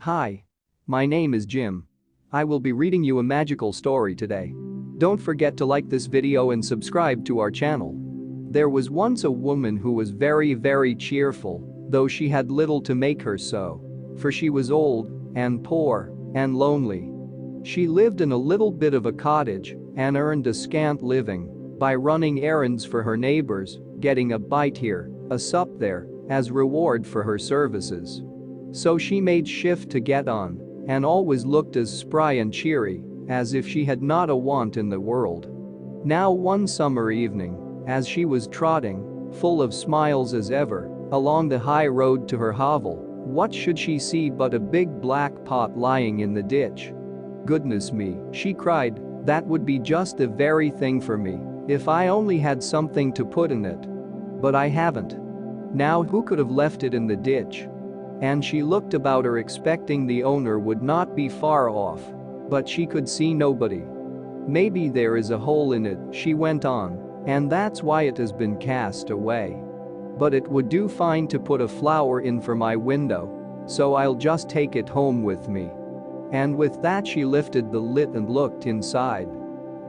Hi. My name is Jim. I will be reading you a magical story today. Don't forget to like this video and subscribe to our channel. There was once a woman who was very cheerful, though she had little to make her so. For she was old, and poor, and lonely. She lived in a little bit of a cottage and earned a scant living by running errands for her neighbors, getting a bite here, a sup there, as reward for her services. So she made shift to get on, and always looked as spry and cheery as if she had not a want in the world. Now one summer evening, as she was trotting, full of smiles as ever, along the high road to her hovel, what should she see but a big black pot lying in the ditch? "Goodness me," she cried, "that would be just the very thing for me, if I only had something to put in it. But I haven't. Now who could have left it in the ditch?" And she looked about her expecting the owner would not be far off. But she could see nobody. "Maybe there is a hole in it," she went on, "and that's why it has been cast away. But it would do fine to put a flower in for my window, so I'll just take it home with me." And with that she lifted the lid and looked inside.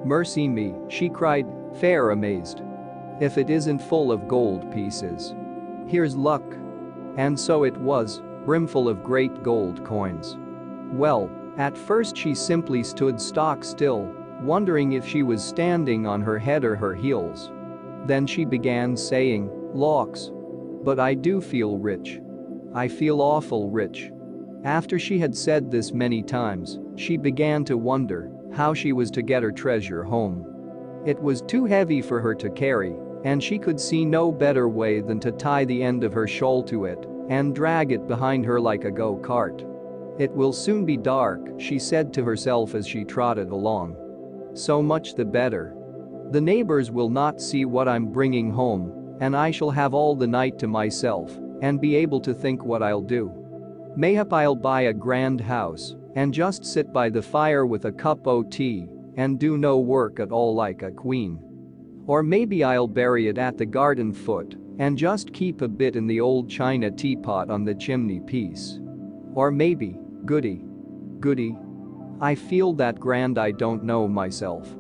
"Mercy me," she cried, fair amazed. "If it isn't full of gold pieces. Here's luck." And so it was, brimful of great gold coins. Well, at first she simply stood stock still, wondering if she was standing on her head or her heels. Then she began saying, "Lawks. But I do feel rich. I feel awful rich." After she had said this many times, she began to wonder how she was to get her treasure home. It was too heavy for her to carry, and she could see no better way than to tie the end of her shawl to it and drag it behind her like a go-kart. "It will soon be dark," she said to herself as she trotted along. "So much the better. The neighbors will not see what I'm bringing home, and I shall have all the night to myself and be able to think what I'll do. Mayhap I'll buy a grand house and just sit by the fire with a cup o' tea and do no work at all like a queen. Or maybe I'll bury it at the garden foot and just keep a bit in the old china teapot on the chimney piece. Or maybe, goody. I feel that grand I don't know myself."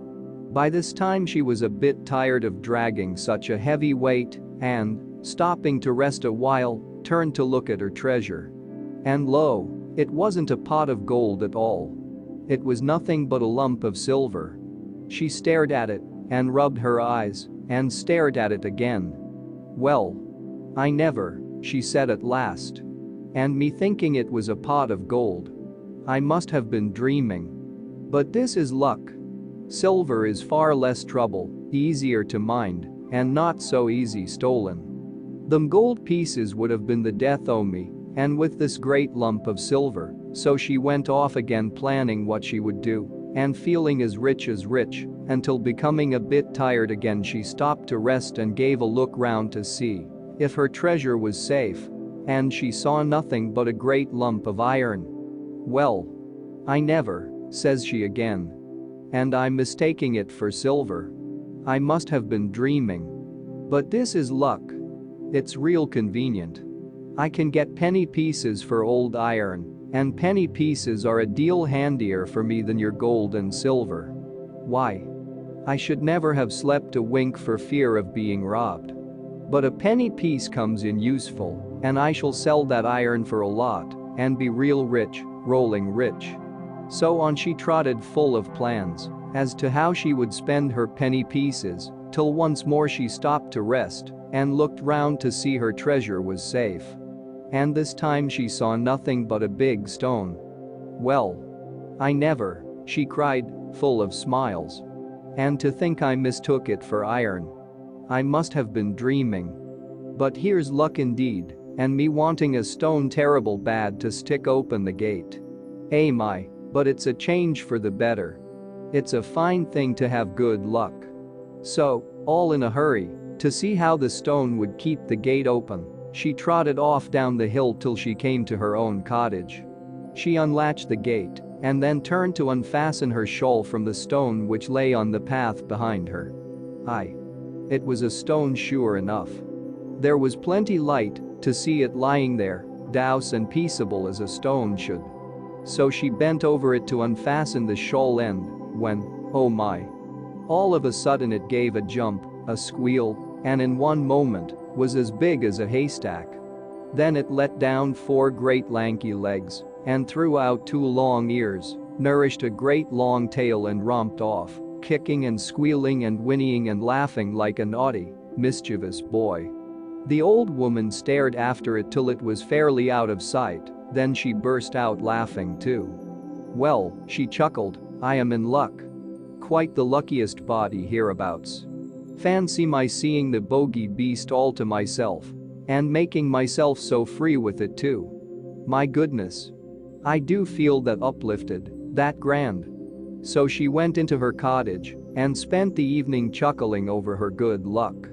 By this time she was a bit tired of dragging such a heavy weight and, stopping to rest a while, turned to look at her treasure. And lo, it wasn't a pot of gold at all. It was nothing but a lump of silver. She stared at it and rubbed her eyes and stared at it again. "Well, I never," she said at last. "And me thinking it was a pot of gold. I must have been dreaming. But this is luck. Silver is far less trouble, easier to mind, and not so easy stolen. Them gold pieces would have been the death o' me, and with this great lump of silver." So she went off again planning what she would do and feeling as rich, until becoming a bit tired again she stopped to rest and gave a look round to see if her treasure was safe. And she saw nothing but a great lump of iron. "Well, I never," says she again. "And I'm mistaking it for silver. I must have been dreaming. But this is luck. It's real convenient. I can get penny pieces for old iron, and penny pieces are a deal handier for me than your gold and silver. Why? I should never have slept a wink for fear of being robbed. But a penny piece comes in useful, and I shall sell that iron for a lot and be real rich, rolling rich." So on she trotted full of plans as to how she would spend her penny pieces, till once more she stopped to rest and looked round to see her treasure was safe. And this time she saw nothing but a big stone. "Well, I never," she cried, full of smiles. "And to think I mistook it for iron. I must have been dreaming. But here's luck indeed, and me wanting a stone terrible bad to stick open the gate. My, but it's a change for the better. It's a fine thing to have good luck." So, all in a hurry to see how the stone would keep the gate open, she trotted off down the hill till she came to her own cottage. She unlatched the gate and then turned to unfasten her shawl from the stone which lay on the path behind her. Aye. It was a stone sure enough. There was plenty light to see it lying there, douse and peaceable as a stone should. So she bent over it to unfasten the shawl end when, oh my. All of a sudden it gave a jump, a squeal, and in one moment was as big as a haystack. Then it let down 4 great lanky legs and threw out 2 long ears, nourished a great long tail and romped off, kicking and squealing and whinnying and laughing like a naughty, mischievous boy. The old woman stared after it till it was fairly out of sight, then she burst out laughing too. Well, she chuckled, I am in luck. Quite the luckiest body hereabouts. Fancy my seeing the Bogey-Beast all to myself. And making myself so free with it too. My goodness. I do feel that uplifted, that grand. So she went into her cottage and spent the evening chuckling over her good luck.